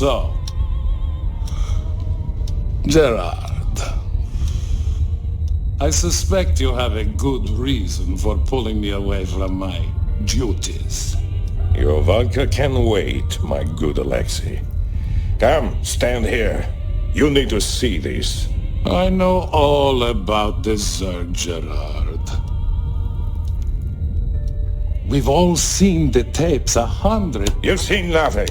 So, Gerard, I suspect you have a good reason for pulling me away from my duties. Your vodka can wait, my good Alexei. Come, stand here. You need to see this. I know all about this Zerg, Gerard. We've all seen the tapes 100... You've seen nothing.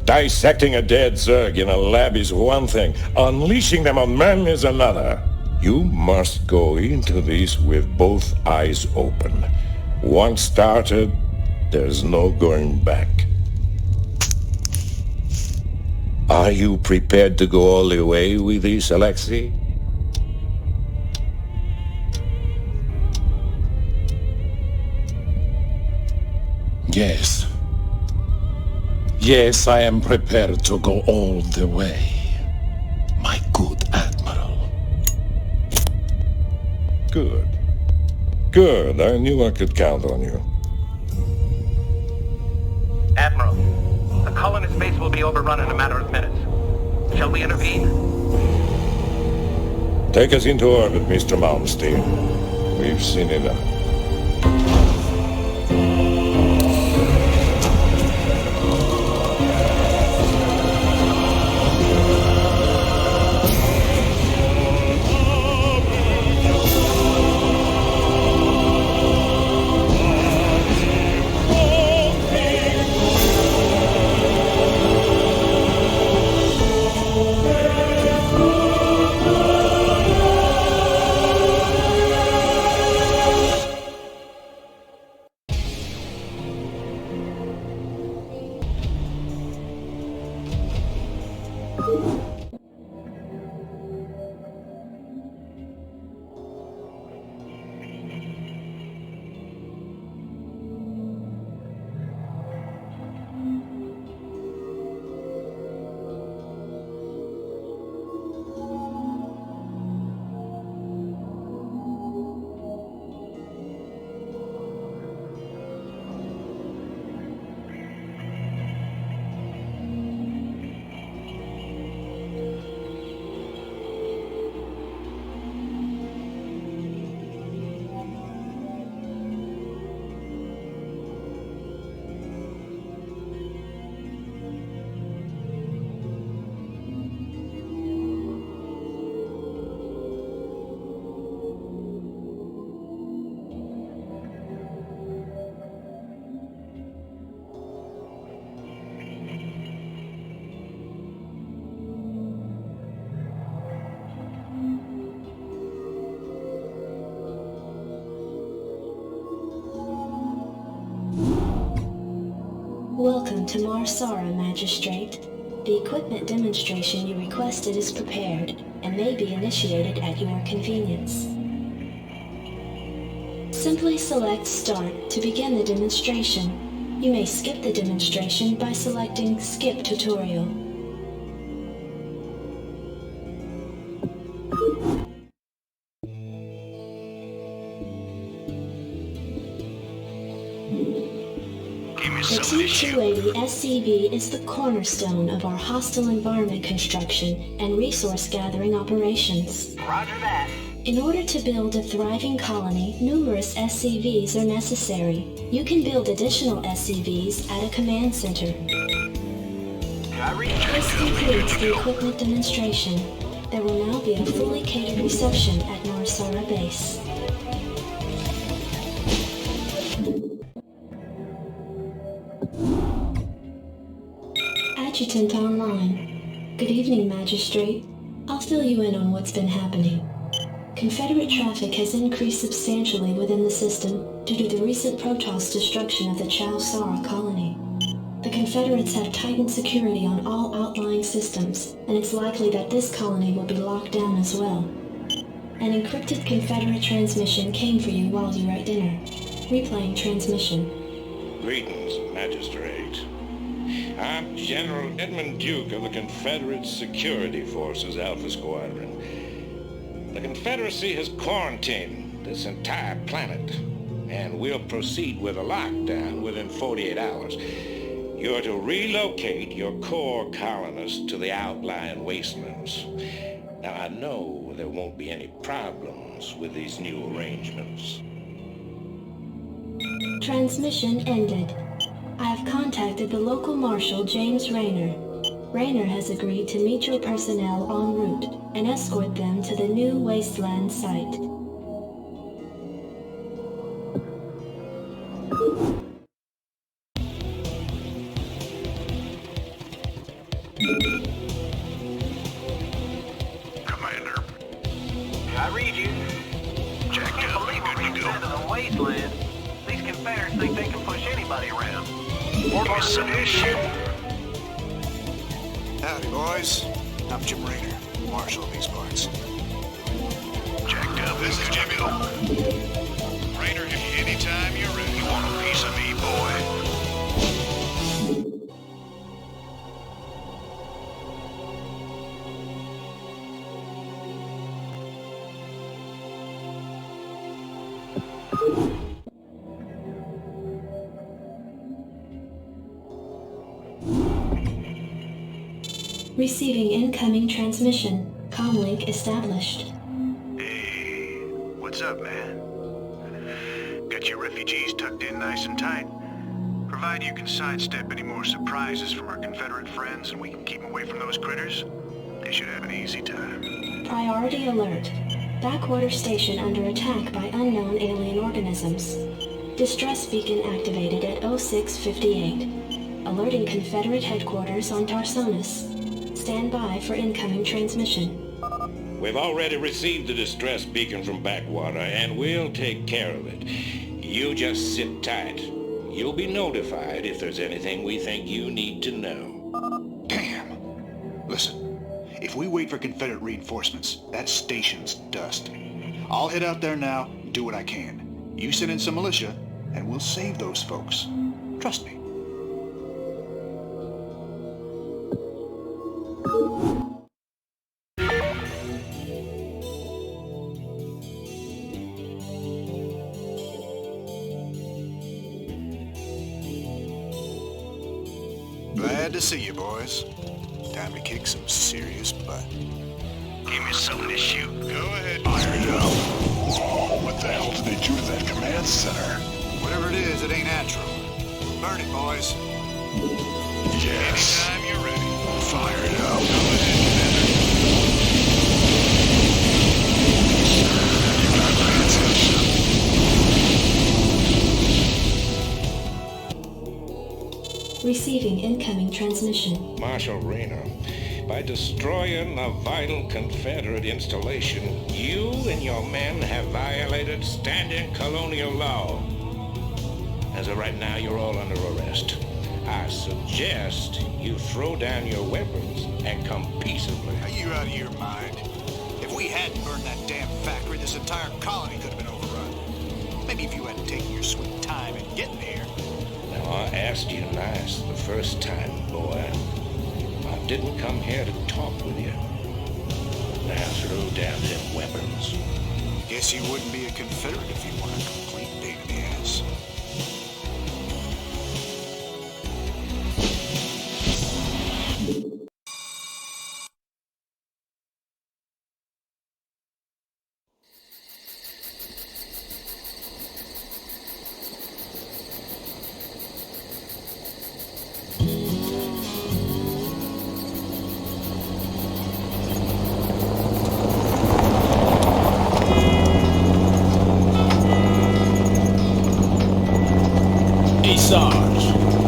Dissecting a dead Zerg in a lab is one thing. Unleashing them on men is another. You must go into this with both eyes open. Once started, there's no going back. Are you prepared to go all the way with this, Alexei? Yes. Yes, I am prepared to go all the way, my good Admiral. Good. Good. I knew I could count on you. Admiral, the colonist base will be overrun in a matter of minutes. Shall we intervene? Take us into orbit, Mr. Malmsteen. We've seen enough. Welcome to Marsara, Magistrate. The equipment demonstration you requested is prepared and may be initiated at your convenience. Simply select Start to begin the demonstration. You may skip the demonstration by selecting Skip Tutorial. The T-280 SCV is the cornerstone of our hostile environment construction and resource gathering operations. Roger that. In order to build a thriving colony, numerous SCVs are necessary. You can build additional SCVs at a command center. This concludes the equipment demonstration. There will now be a fully catered reception at Marsara Base. Adjutant online. Good evening, Magistrate. I'll fill you in on what's been happening. Confederate traffic has increased substantially within the system due to the recent Protoss destruction of the Chau-Sara colony. The Confederates have tightened security on all outlying systems, and it's likely that this colony will be locked down as well. An encrypted Confederate transmission came for you while you were at dinner. Replaying transmission. Greetings, Magistrate. I'm General Edmund Duke of the Confederate Security Forces Alpha Squadron. The Confederacy has quarantined this entire planet, and we'll proceed with a lockdown within 48 hours. You're to relocate your core colonists to the outlying wastelands. Now, I know there won't be any problems with these new arrangements. Transmission ended. I have contacted the local marshal, James Raynor. Raynor has agreed to meet your personnel en route and escort them to the new Wasteland site. Commander. I read you. Jack, I can't believe we're into the Wasteland. These Confederates think they can push anybody around. Give some issue. Howdy, boys. I'm Jim Raynor, Marshal of these parts. Jacked up, this is Jimmy Oak. Raynor, anytime you're ready. You want a piece of me, boy? Receiving incoming transmission. Comlink established. Hey, what's up, man? Got your refugees tucked in nice and tight? Provided you can sidestep any more surprises from our Confederate friends and we can keep them away from those critters, they should have an easy time. Priority alert. Backwater station under attack by unknown alien organisms. Distress beacon activated at 0658. Alerting Confederate headquarters on Tarsonis. Stand by for incoming transmission. We've already received the distress beacon from Backwater, and we'll take care of it. You just sit tight. You'll be notified if there's anything we think you need to know. Damn. Listen, if we wait for Confederate reinforcements, that station's dust. I'll head out there now and do what I can. You send in some militia, and we'll save those folks. Trust me. Glad to see you, boys. Time to kick some serious butt. Give me something to shoot. Go ahead. Fire it up. What the hell did they do to that command center? Whatever it is, it ain't natural. Burn it, boys. Yes. Anytime you're ready. Fire it up. Go ahead, You got my attention. Receiving incoming transmission. Marshal Raynor, by destroying a vital Confederate installation, you and your men have violated standing colonial law. As of right now, you're all under arrest. I suggest you throw down your weapons and come peaceably. Are you out of your mind? If we hadn't burned that damn factory, this entire colony could have been overrun. Maybe if you hadn't taken your sweet time in getting here. Now, I asked you nice the first time, boy. I didn't come here to talk with you. Now throw down them weapons. Guess you wouldn't be a Confederate if you weren't a complete pain in the ass.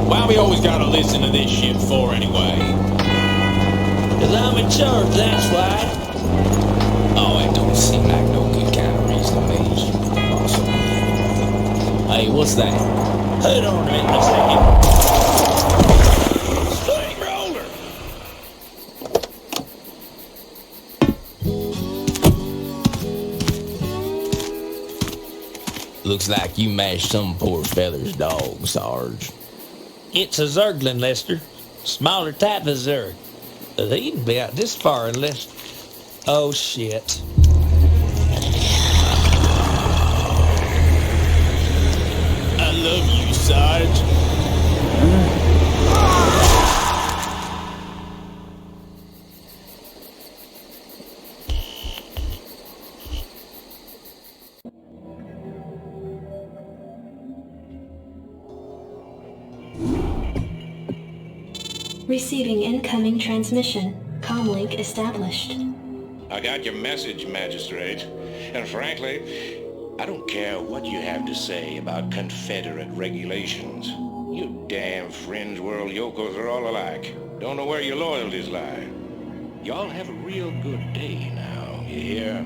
Why we always gotta listen to this shit for anyway? 'Cause I'm in charge, that's why. Oh, it don't seem like no good kind of reason to me. Awesome. Hey, what's that? Hold on a minute a second. Steamroller! Looks like you mashed some poor feather's dog, Sarge. It's a Zerglin, Lester. Smaller type of Zerg. They can be out this far unless... Oh, shit. I love you, Sarge. Receiving incoming transmission. Comlink established. I got your message, Magistrate. And frankly, I don't care what you have to say about Confederate regulations. You damn fringe world yokos are all alike. Don't know where your loyalties lie. Y'all have a real good day now, you hear?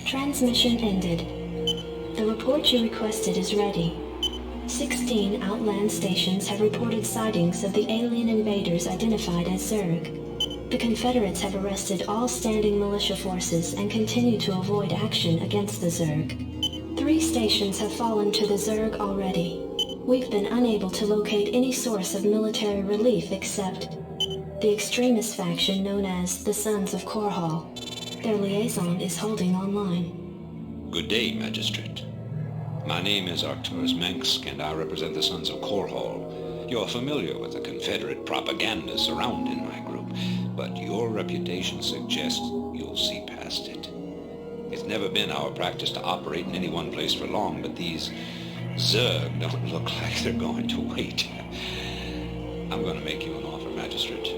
Transmission ended. The report you requested is ready. 16 outland stations have reported sightings of the alien invaders identified as Zerg. The Confederates have arrested all standing militia forces and continue to avoid action against the Zerg. 3 stations have fallen to the Zerg already. We've been unable to locate any source of military relief except the extremist faction known as the Sons of Korhal. Their liaison is holding online. Good day, Magistrate. My name is Arcturus Mensk, and I represent the Sons of Korhal. You're familiar with the Confederate propaganda surrounding my group, but your reputation suggests you'll see past it. It's never been our practice to operate in any one place for long, but these Zerg don't look like they're going to wait. I'm going to make you an offer, Magistrate.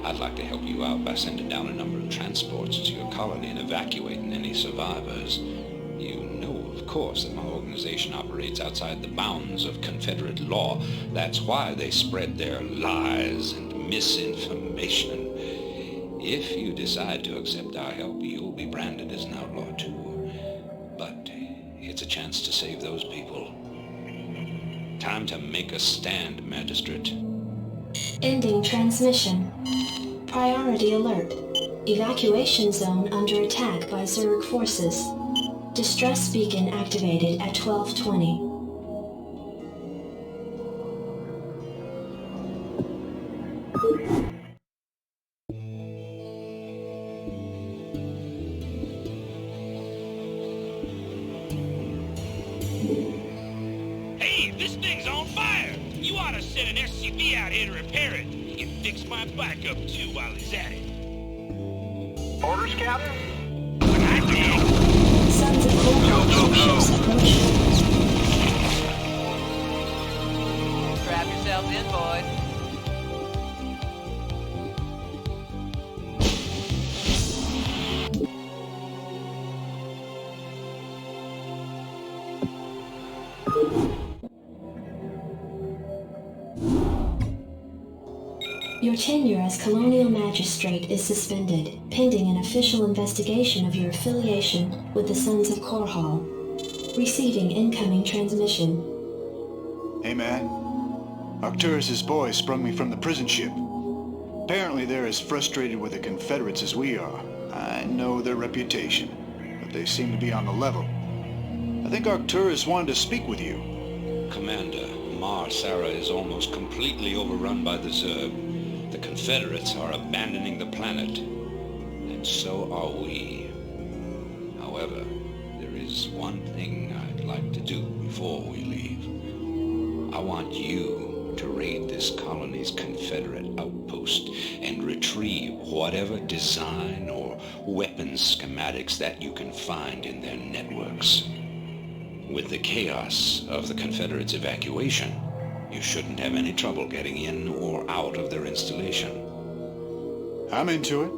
I'd like to help you out by sending down a number of transports to your colony and evacuating any survivors. You know, of course, that my organization operates outside the bounds of Confederate law. That's why they spread their lies and misinformation. If you decide to accept our help, you'll be branded as an outlaw too. But it's a chance to save those people. Time to make a stand, Magistrate. Ending transmission. Priority alert. Evacuation zone under attack by Zerg forces. Distress beacon activated at 12:20. Hey, this thing's on fire! You ought to send an SCV out here to repair it. He can fix my bike up too while he's at it. Orders, Captain? What I think. Sons of Korhal ships approaching. Strap yourselves in, boys. Your tenure as Colonial Magistrate is suspended, pending an official investigation of your affiliation with the Sons of Korhal. Receiving incoming transmission. Hey, man. Arcturus's boys sprung me from the prison ship. Apparently they're as frustrated with the Confederates as we are. I know their reputation, but they seem to be on the level. I think Arcturus wanted to speak with you. Commander, Mar Sara is almost completely overrun by the Zerg. The Confederates are abandoning the planet, and so are we. However, there is one thing I'd like to do before we leave. I want you to raid this colony's Confederate outpost and retrieve whatever design or weapons schematics that you can find in their networks. With the chaos of the Confederates' evacuation, you shouldn't have any trouble getting in or out of their installation. I'm into it.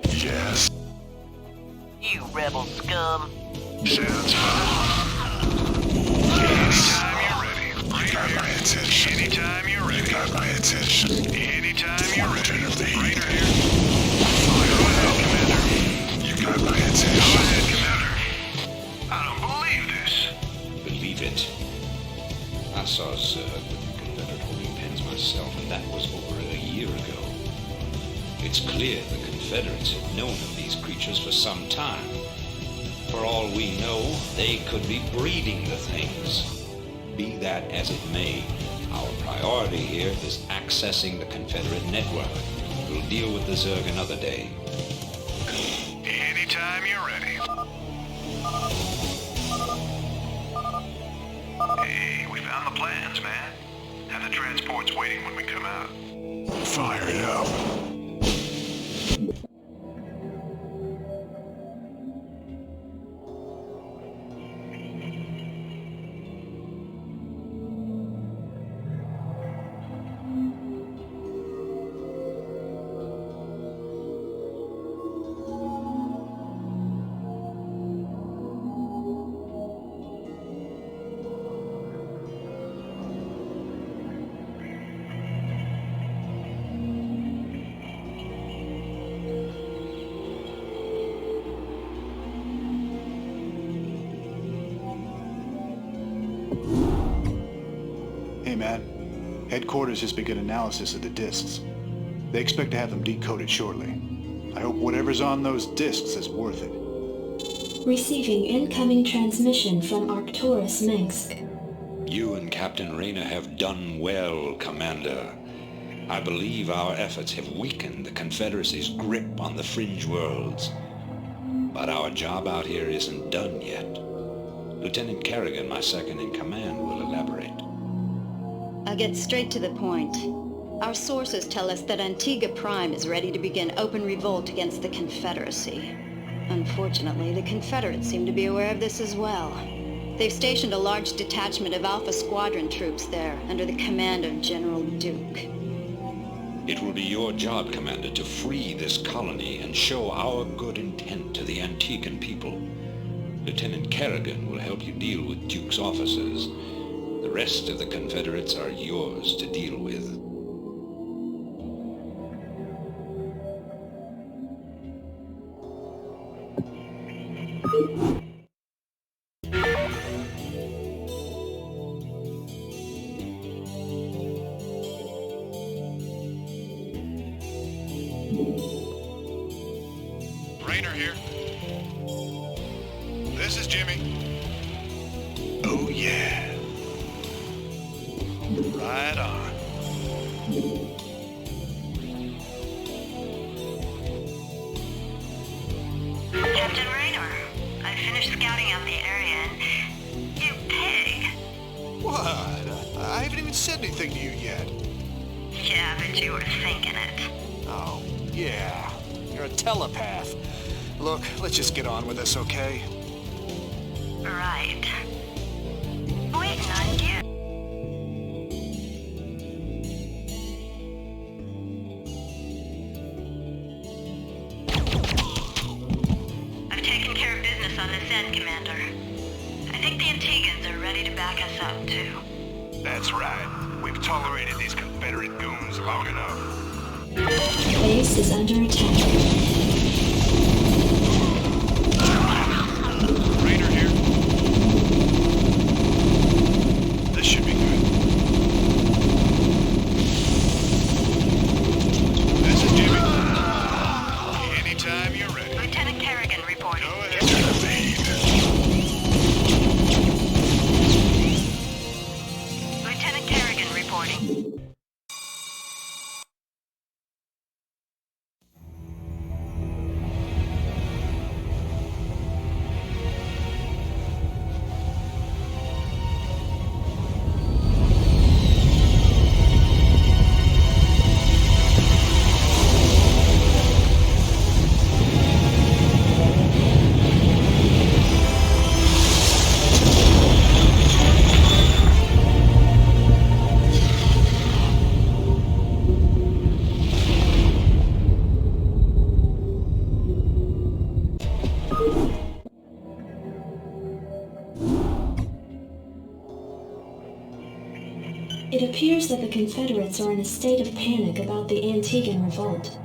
Yes. You rebel scum. Sounds fun. Anytime you're ready. You got my attention. Anytime you're ready. You got my attention. Anytime you're ready. Turn up the heat. Raynor here. Go ahead, Commander. You got my Go attention. ahead, Commander. I don't believe this. Believe it. I saw Zerg with the Confederate holding pens myself, and that was over a year ago. It's clear the Confederates have known of these creatures for some time. For all we know, they could be breeding the things. Be that as it may, our priority here is accessing the Confederate network. We'll deal with the Zerg another day. Anytime you're ready. Hey, we found the plans, man. Have the transports waiting when we come out. Fire it up. man. Headquarters has begun analysis of the discs. They expect to have them decoded shortly. I hope whatever's on those discs is worth it. Receiving incoming transmission from Arcturus Minsk. You and Captain Raynor have done well, Commander. I believe our efforts have weakened the Confederacy's grip on the fringe worlds. But our job out here isn't done yet. Lieutenant Kerrigan, my second-in-command, will elaborate. I'll get straight to the point. Our sources tell us that Antigua Prime is ready to begin open revolt against the Confederacy. Unfortunately, the Confederates seem to be aware of this as well. They've stationed a large detachment of Alpha Squadron troops there, under the command of General Duke. It will be your job, Commander, to free this colony and show our good intent to the Antiguan people. Lieutenant Kerrigan will help you deal with Duke's officers. The rest of the Confederates are yours to deal with. Raynor here. This is Jimmy. Oh yeah. Right on. Captain Raynor, I finished scouting out the area and... You pig! What? I haven't even said anything to you yet. Yeah, but you were thinking it. Oh, yeah. You're a telepath. Look, let's just get on with this, okay? Right. Waiting on you. I've taken care of business on this end, Commander. I think the Antigans are ready to back us up, too. That's right. We've tolerated these Confederate goons long enough. Base is under attack. Raynor here. This should be good. This is Jimmy. Anytime you're ready. Lieutenant Kerrigan reporting. Go ahead. Lieutenant Kerrigan reporting. It appears that the Confederates are in a state of panic about the Antiguan revolt.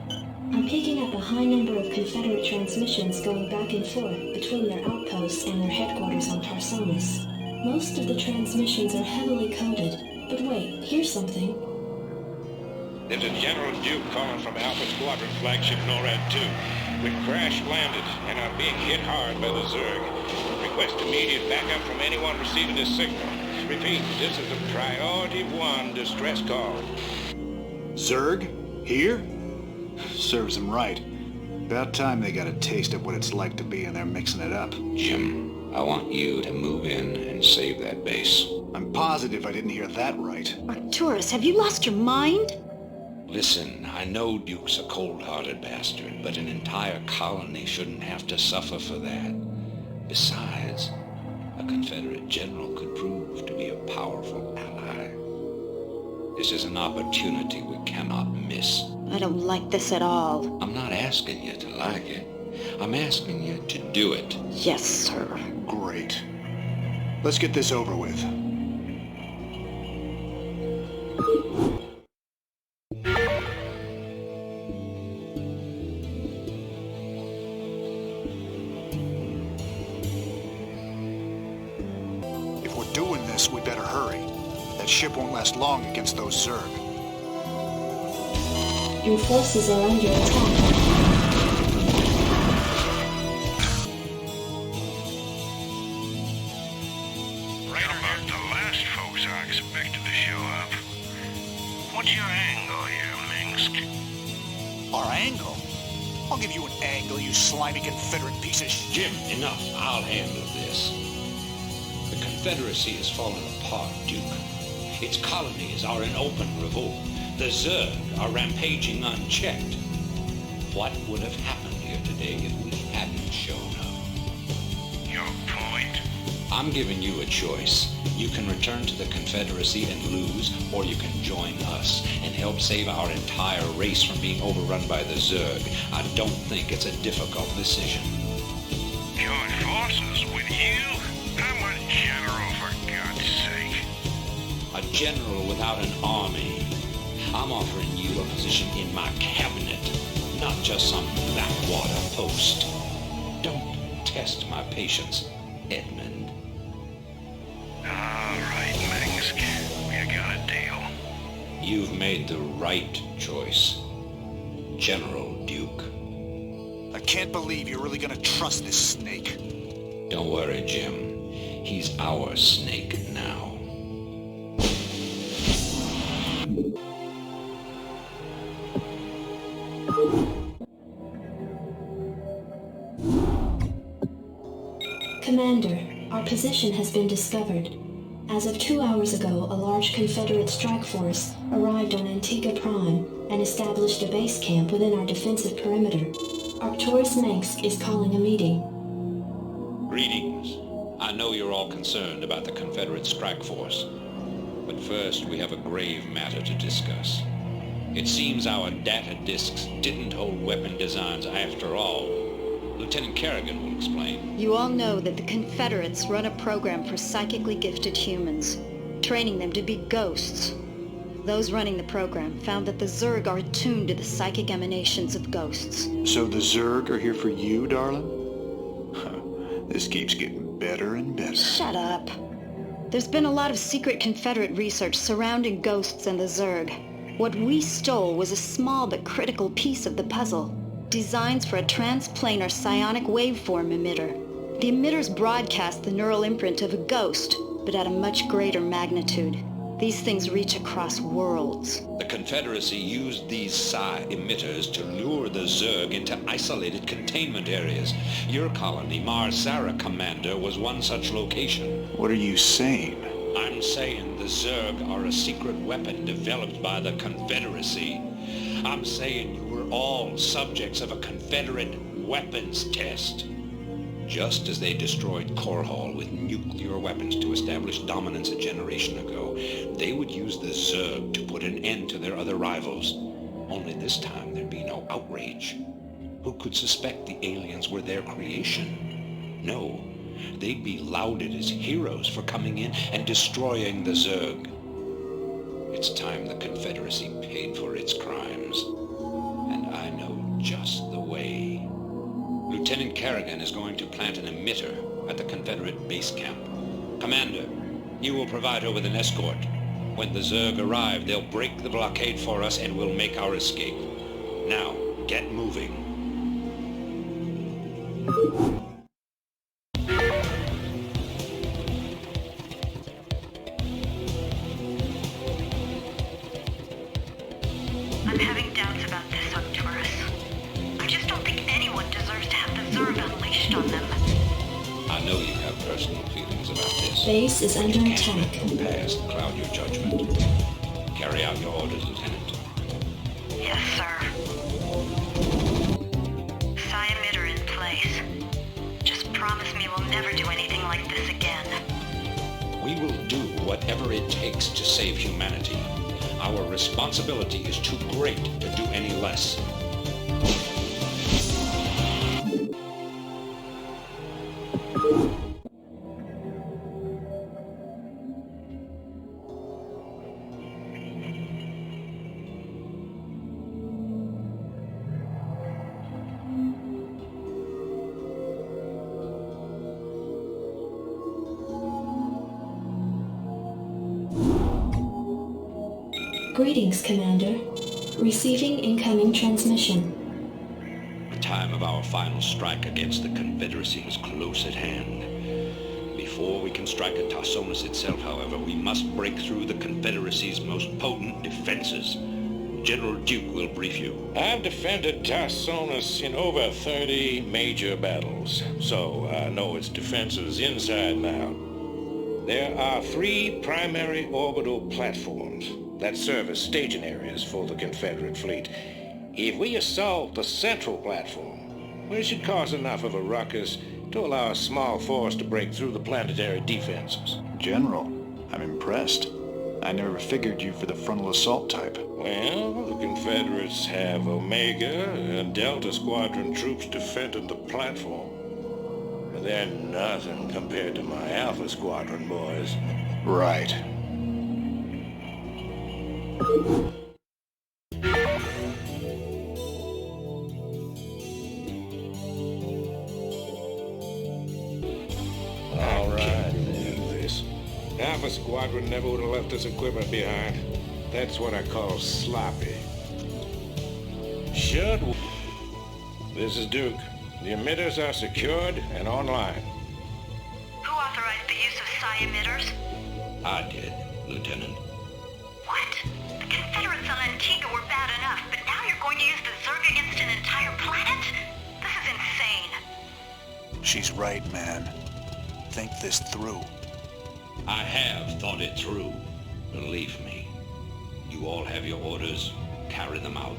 I'm picking up a high number of Confederate transmissions going back and forth between their outposts and their headquarters on Tarsonis. Most of the transmissions are heavily coded, but wait, here's something. This is General Duke calling from Alpha Squadron flagship Norad II. We've crash-landed and are being hit hard by the Zerg. Request immediate backup from anyone receiving this signal. Repeat, this is a Priority 1 distress call. Zerg? Here? Serves them right. About time they got a taste of what it's like to be in there mixing it up. Jim, I want you to move in and save that base. I'm positive I didn't hear that right. Arcturus, have you lost your mind? Listen, I know Duke's a cold-hearted bastard, but an entire colony shouldn't have to suffer for that. Besides, a Confederate general could prove to be a powerful ally. This is an opportunity we cannot miss. I don't like this at all. I'm not asking you to like it. I'm asking you to do it. Yes, sir. Great. Let's get this over with. If we're doing this, we better hurry. That That ship won't last long against those Zerg. Your forces are under attack. Right about the last folks I expected to show up. What's your angle here, Minsk? Our angle? I'll give you an angle, you slimy Confederate piece of shit. Jim, enough. I'll handle this. The Confederacy has fallen apart, Duke. Its colonies are in open revolt. The Zerg are rampaging unchecked. What would have happened here today if we hadn't shown up? Your point? I'm giving you a choice. You can return to the Confederacy and lose, or you can join us and help save our entire race from being overrun by the Zerg. I don't think it's a difficult decision. Join forces with you? I'm a general, for God's sake. A general without an army. I'm offering you a position in my cabinet, not just some backwater post. Don't test my patience, Edmund. All right, Minsk. We got a deal. You've made the right choice, General Duke. I can't believe you're really gonna trust this snake. Don't worry, Jim. He's our snake now. Commander, our position has been discovered. As of 2 hours ago, a large Confederate strike force arrived on Antigua Prime and established a base camp within our defensive perimeter. Arcturus Minsk is calling a meeting. Greetings. I know you're all concerned about the Confederate strike force, but first we have a grave matter to discuss. It seems our data disks didn't hold weapon designs after all. Lieutenant Kerrigan will explain. You all know that the Confederates run a program for psychically gifted humans, training them to be ghosts. Those running the program found that the Zerg are attuned to the psychic emanations of ghosts. So the Zerg are here for you, darling? This keeps getting better and better. Shut up. There's been a lot of secret Confederate research surrounding ghosts and the Zerg. What we stole was a small but critical piece of the puzzle. Designs for a transplanar psionic waveform emitter. The emitters broadcast the neural imprint of a ghost, but at a much greater magnitude. These things reach across worlds. The Confederacy used these psi emitters to lure the Zerg into isolated containment areas. Your colony, Mars-Sara Commander, was one such location. What are you saying? I'm saying the Zerg are a secret weapon developed by the Confederacy. I'm saying you were all subjects of a Confederate weapons test. Just as they destroyed Korhal with nuclear weapons to establish dominance a generation ago, they would use the Zerg to put an end to their other rivals. Only this time there'd be no outrage. Who could suspect the aliens were their creation? No, they'd be lauded as heroes for coming in and destroying the Zerg. It's time the Confederacy paid for its crimes. And I know just the way. Lieutenant Kerrigan is going to plant an emitter at the Confederate base camp. Commander, you will provide her with an escort. When the Zerg arrive, they'll break the blockade for us and we'll make our escape. Now, get moving. I'm having doubts about this, Arcturus. I just don't think anyone deserves to have the Zerg unleashed on them. I know you have personal feelings about this. Base is under attack. Past cloud your judgment. Carry out your orders, Lieutenant. Yes, sir. Psi emitter in place. Just promise me we'll never do anything like this again. We will do whatever it takes to save humanity. Our responsibility is too great to do any less. Greetings, Commander. Receiving incoming transmission. The time of our final strike against the Confederacy is close at hand. Before we can strike at Tarsonis itself, however, we must break through the Confederacy's most potent defenses. General Duke will brief you. I've defended Tarsonis in over 30 major battles, so I know its defenses inside and out. There are 3 primary orbital platforms that serve as staging areas for the Confederate fleet. If we assault the central platform, we should cause enough of a ruckus to allow a small force to break through the planetary defenses. General, I'm impressed. I never figured you for the frontal assault type. Well, the Confederates have Omega and Delta Squadron troops defending the platform. They're nothing compared to my Alpha Squadron boys. Right. All right, this. Alpha Squadron never would have left this equipment behind. That's what I call sloppy. This is Duke. The emitters are secured and online. Who authorized the use of psi emitters? I did, Lieutenant. What? The Confederates on Antigua were bad enough, but now you're going to use the Zerg against an entire planet? This is insane. She's right, man. Think this through. I have thought it through. Believe me. You all have your orders. Carry them out.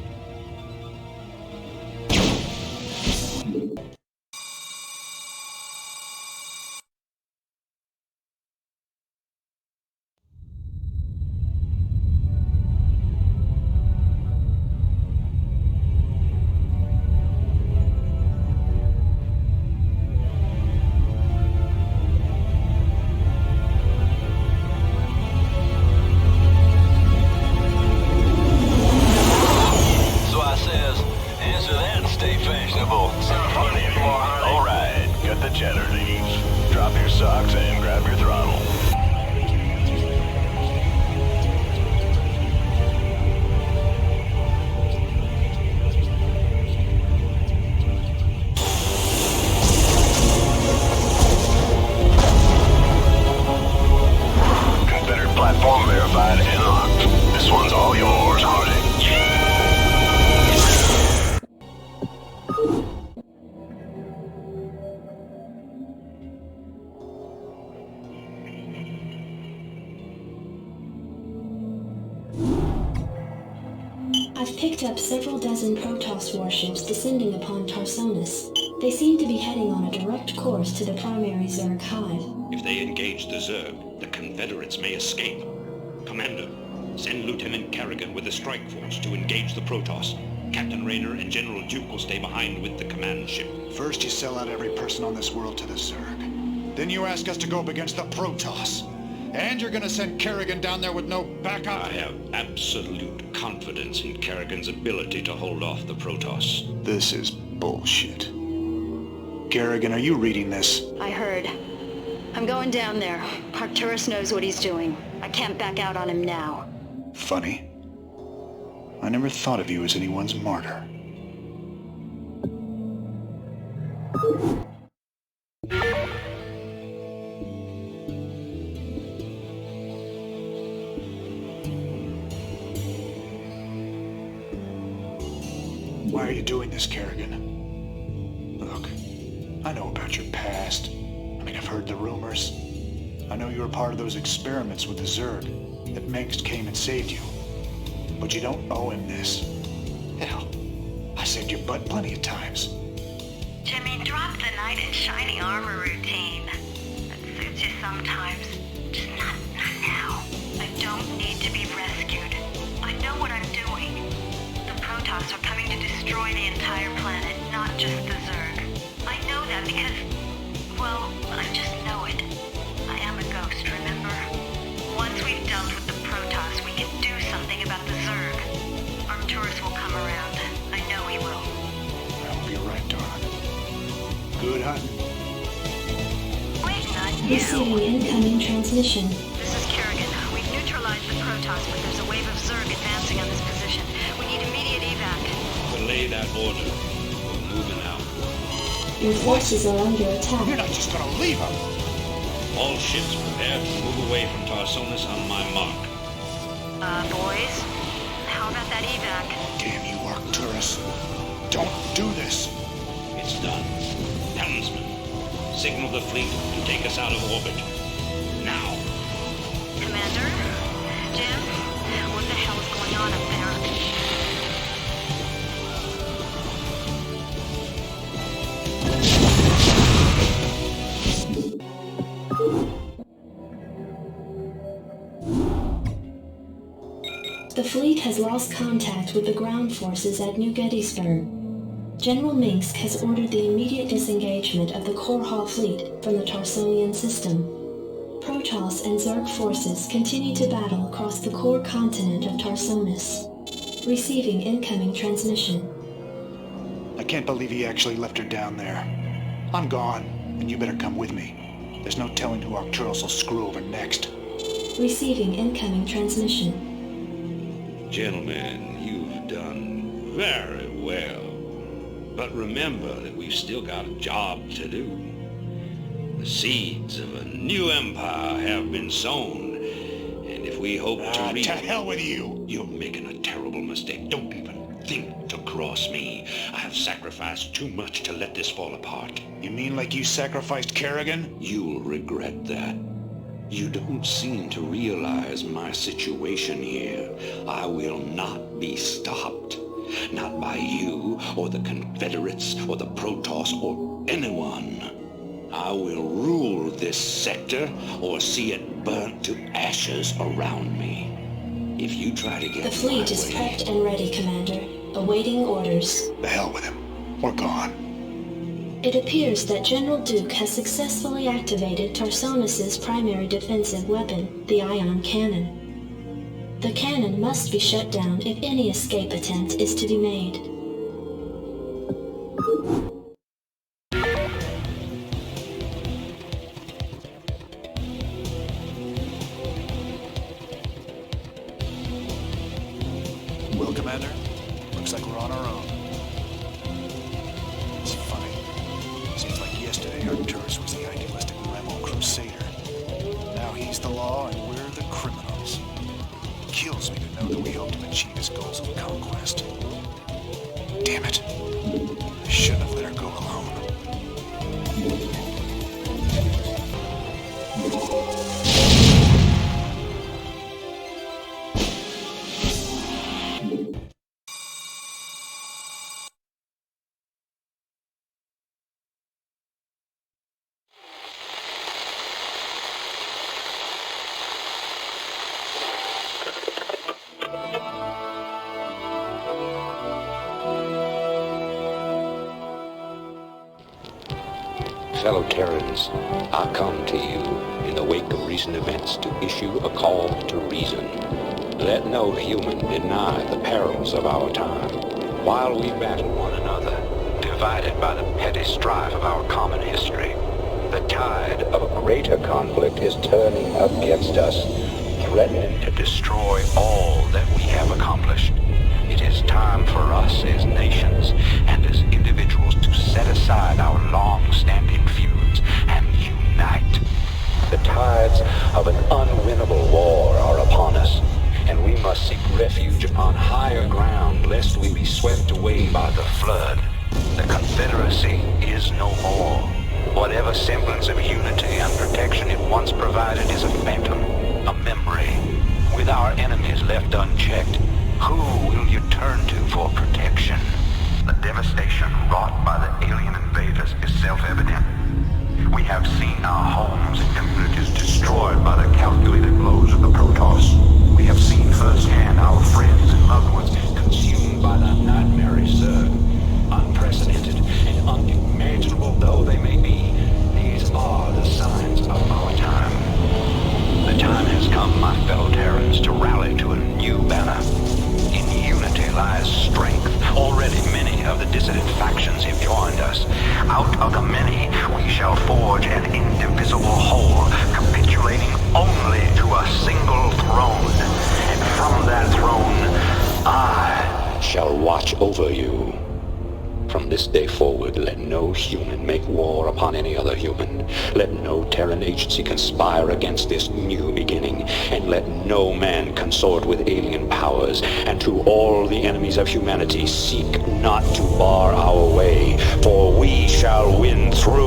I've picked up several dozen Protoss warships descending upon Tarsonis. They seem to be heading on a direct course to the primary Zerg hive. If they engage the Zerg, the Confederates may escape. Commander, send Lieutenant Kerrigan with the strike force to engage the Protoss. Captain Raynor and General Duke will stay behind with the command ship. First you sell out every person on this world to the Zerg. Then you ask us to go up against the Protoss. And you're gonna send Kerrigan down there with no backup? I have absolute confidence in Kerrigan's ability to hold off the Protoss. This is bullshit. Kerrigan, are you reading this? I heard. I'm going down there. Arcturus knows what he's doing. I can't back out on him now. Funny. I never thought of you as anyone's martyr. Why are you doing this, Kerrigan? Look, I know about your past. I mean, I've heard the rumors. I know you were part of those experiments with the Zerg that Mengsk came and saved you. But you don't owe him this. Hell, I saved your butt plenty of times. Jimmy, drop the knight in shining armor routine. That suits you sometimes. Just not now. I don't need to be rescued. I know what I'm doing. The Protoss are coming to destroy the entire planet, not just the Zerg. I know that because, well, I just know it. I am a ghost, remember? Once we've dealt with the Protoss, we can do something about the Zerg. Arcturus will come around. I know he will. I hope you're right, darling. Good hunting. Wait, not you. Receiving incoming transmission. This is Kerrigan. We've neutralized the Protoss, but there's a way wave of Zerg advancing on this position. We need immediate evac. Relay that order. We're moving out. Your forces are under attack. You're not just gonna leave them. All ships prepare to move away from Tarsonis on my mark. Boys? How about that evac? Damn you, Arcturus. Don't do this. It's done. Helmsman, signal the fleet to take us out of orbit. Now. Commander? Jim? What the hell is going on up there? The fleet has lost contact with the ground forces at New Gettysburg. General Minsk has ordered the immediate disengagement of the Korhal fleet from the Tarsonian system. Protoss and Zerg forces continue to battle across the core continent of Tarsonis. Receiving incoming transmission. I can't believe he actually left her down there. I'm gone, and you better come with me. There's no telling who Arcturus will screw over next. Receiving incoming transmission. Gentlemen, you've done very well. But remember that we've still got a job to do. The seeds of a new empire have been sown, and if we hope to reach... To hell with you! You're making a terrible mistake. Don't even think to cross me. I have sacrificed too much to let this fall apart. You mean like you sacrificed Kerrigan? You'll regret that. You don't seem to realize my situation here. I will not be stopped. Not by you, or the Confederates, or the Protoss, or anyone. I will rule this sector, or see it burnt to ashes around me. If you try to get The fleet is prepped and ready, Commander, awaiting orders. The hell with him. We're gone. It appears that General Duke has successfully activated Tarsonis' primary defensive weapon, the ion cannon. The cannon must be shut down if any escape attempt is to be made. Well, Commander, looks like we're on our own. It's funny. Seems like yesterday Arcturus was the idealistic rebel crusader. Now he's the law and we're the criminals. Kills me to know that we helped him achieve his goals of conquest. Damn it. I shouldn't have let her go alone. Fellow Terrans, I come to you in the wake of recent events to issue a call to reason. Let no human deny the perils of our time. While we battle one another, divided by the petty strife of our common history, the tide of a greater conflict is turning against us, threatening to destroy all that we have accomplished. It is time for us as nations and as individuals to set aside our long-standing feuds and unite. The tides of an unwinnable war are upon us, and we must seek refuge upon higher ground lest we be swept away by the flood. The Confederacy is no more. Whatever semblance of unity and protection it once provided is a phantom, a memory. With our enemies left unchecked, who will you turn to for protection? The devastation wrought by the alien invaders is self-evident. We have seen our homes and communities destroyed by the calculated blows of the Protoss. We have seen firsthand our friends and loved ones consumed by the nightmarish Zerg. Unprecedented and unimaginable though they may be, these are the signs of our time. The time has come, my fellow Terrans, to rally to a new banner. In unity lies strength. Already many of the dissident factions have joined us. Out of the many, we shall forge an indivisible whole, capitulating only to a single throne, and from that throne, I shall watch over you. From this day forward, let no human make war upon any other human. Let no Terran agency conspire against this new beginning. And let no man consort with alien powers. And to all the enemies of humanity, seek not to bar our way, for we shall win through.